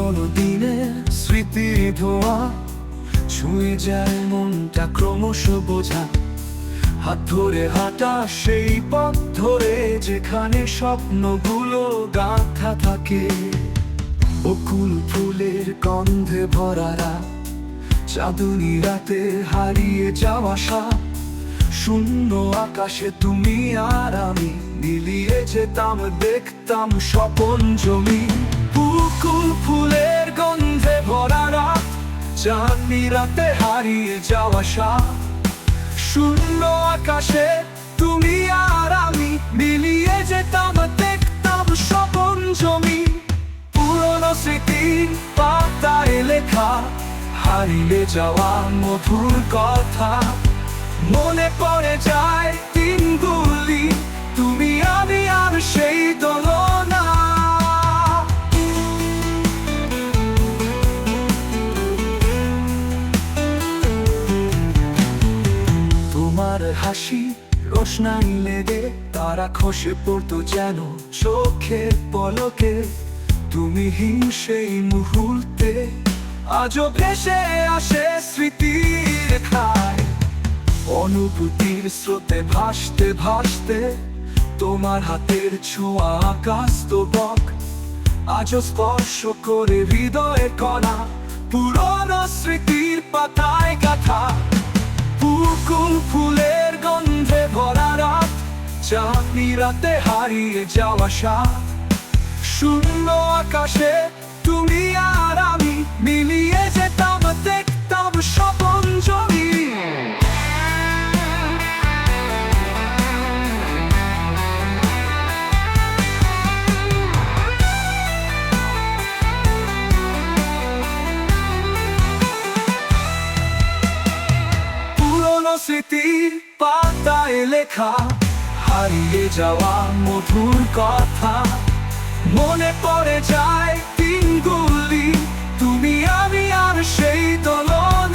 পুরনো দিনের স্মৃতির ধোয়া ছুঁয়ে যায় মনটা ক্রমশ বোঝা। হাত ধরে হাঁটা সেই পথ ধরে যেখানে স্বপ্নগুলো গাঁথা থাকে। বকুল ফুলের গন্ধে ভরা রাত, চাঁদনী রাতে হারিয়ে যাওয়া সাপ। শূন্য আকাশে তুমি আর আমি মিলিয়ে যেতাম, দেখতাম স্বপন জমি। বকুল ফুলের গন্ধে ভরা রাত, চাঁদনী রাতে হারিয়ে যাওয়া সাপ। শূন্য আকাশে তুমি আর আমি মিলিয়ে যেতাম, দেখতাম স্বপন জমি। পুরনো স্মৃতির পাতায় লেখা হারিয়ে যাওয়া মধুর কথা। মনে পড়ে যায় দিনগুলি, তুমি আমি আর সেই দোলনা। তোমার হাসি রোশনাই লেগে তারা খসে পড়তো যেন চোখের পলকে। তুমি হীন সেই মুহূর্তে আজও ভেসে আসে স্মৃতির খায়। অনুভূতির স্রোতে ভাসতে ভাসতে তোমার হাতের ছোঁয়া আকাশ স্তবক আজও স্পর্শ করে হৃদয়ের কণা। পুরনো স্মৃতির পাতায় গাথা, বকুল ফুলের গন্ধে ভরা রাত, চাঁদনী রাতে হারিয়ে যাওয়া সাপ। শূন্য আকাশে তুমি আর আমি মিলিয়ে যেতাম, দেখতাম স্বপন জমি। পুরনো স্মৃতির পাতায় লেখা হারিয়ে যাওয়া মধুর কথা। মনে পড়ে যায় দিনগুলি, তুমি আমি আর সেই দোলনা।